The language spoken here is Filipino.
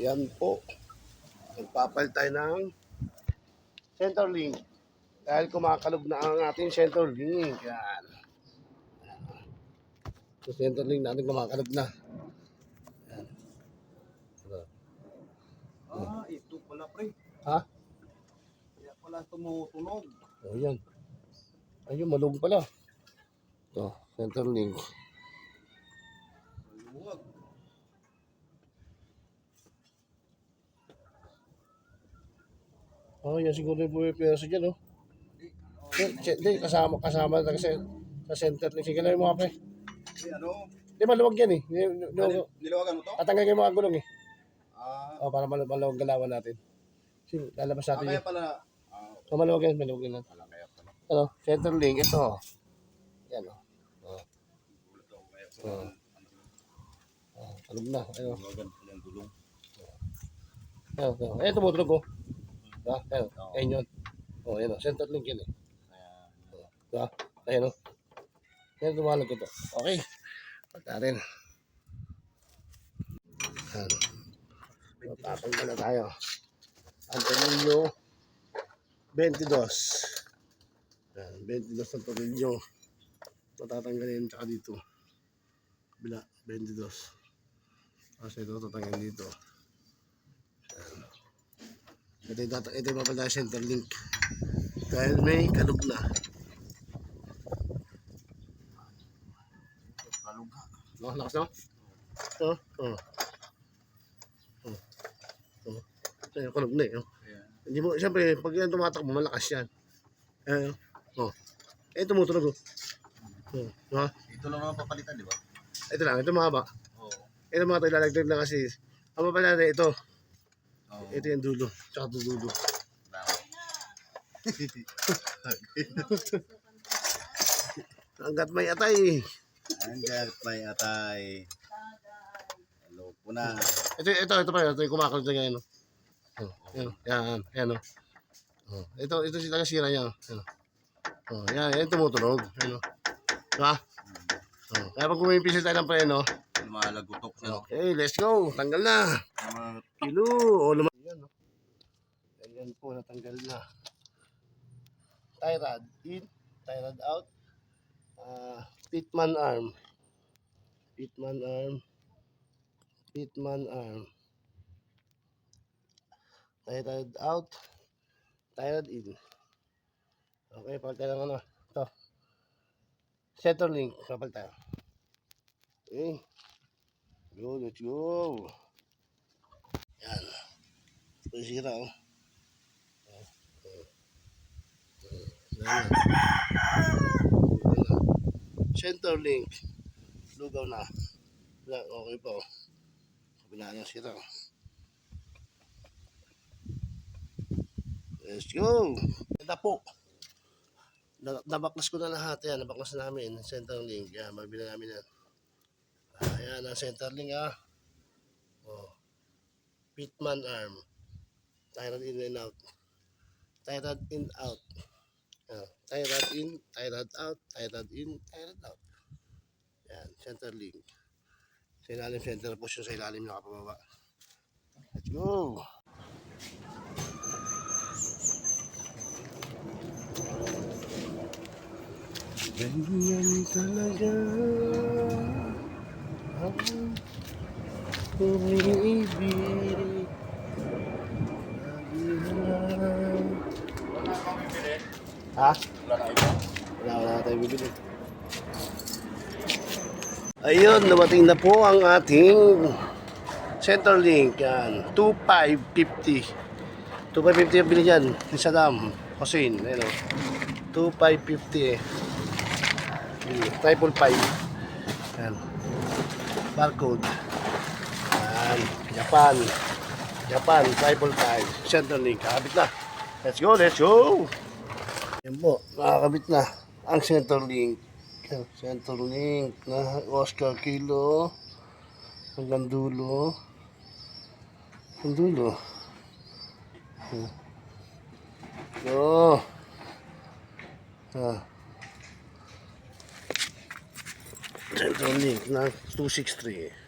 Yan po. Magpapalit tayo ng center link. Dahil kumakalog na ang ating center link. Yan. So, center link natin kumakalog na. Yan. Ito pala pre. Ha? Kaya pala tumutunog. O yan. Ayun, malug pala. Ito, center link. Luwag. Oh, yan siguro yung pumipirso dyan, oh. Hindi, kasama na kasi sa center link. Sige lang yung mga pre. Ano? Hindi, maluwag yan eh. Nilawagan mo to? Tatanggal yung mga gulong eh. Ah, O, para maluwag galawan natin. Sige, lalabas natin kaya yun. pala. So, maluwag yan lang. Kaya pala. Ano, center link, ito. Yan, oh. Gulat ako kaya pala. Kalog na. Ano, Nilawagan pala yung gulong. ano. Eh, tumutunog ko. Diba? Ano, ayun yun. O, yan o. Center link yun eh. Kaya, Diba? Ayun o. Yan, tumalag ito. Okay. Pagkarin. Ano. Tatanggal na tayo. Antonio 22. Yan, 22 ang tornilyo. Matatanggalin tsaka dito. Kabila, 22. Kasi ito, tatanggalin dito. Ito yung mapala center link. Dahil may kalug na. kalog. No, lakas no? Ito yung kalug na eh. Oh. Hindi mo, siyempre, pag yan tumatakbo, malakas yan. Tumutunog oh. Diba? Ito lang naman papalitan, di ba? Ito lang, ito mahaba. Oo. Ito mga ito, ilalagdag lang kasi. Ang mapala na ito. Oo. Ito yung dulo. Tsaka ito dulo. Hanggat may atay. Hanggat may atay. Hello po na. Ito pa yun. Ito yung kumakalog na ganyan. Yan o. Ito sila sira niya. Yan tumutunog. Diba? Kaya pag kumipisil tayo ng preno. Lumalagutok siya. Okay, let's go. Tanggal na. Kilo. Yan o. Yan po, natanggal na. Tie rod in, tie rod out. Pitman arm. Pitman arm. Tie rod out. Tie rod in. Okay, palit tayo ng ano. Ito. Center link. Palit tayo. Okay. Go, let's go. Yan. Ito yung sira, oh. Yan. Center link. Lugaw na. Okay po. Kabila na sira. Let's go. Ito po. Nabaklas ko na lahat yan. Nabaklas na namin. Center link. Yan. Mabila namin yan. Ayan ang center link ah. Pitman arm. Tie rod in and out. Tie rod in out. Tie rod in, tie rod out, tie rod in, tie rod out. Yan, center link. Sa ilalim center push sa ilalim nakapababa. Let's go! Ganyan talaga ang umiibig. Ha? Wala tayo bibili. Ayun, dumating na po ang ating center link. Yan, 2550. 2550 yung bili dyan. Yung Saddam Hussein. Ayun o. 2550 eh. Triple 5. Yan. Barcode. Yan. Japan. Triple 5. Center link. Kakabit na. Let's go. Yan po, nakakabit na ang center link. Center link na Oscar Kilo hanggang dulo. Ang dulo. So, center link na 263.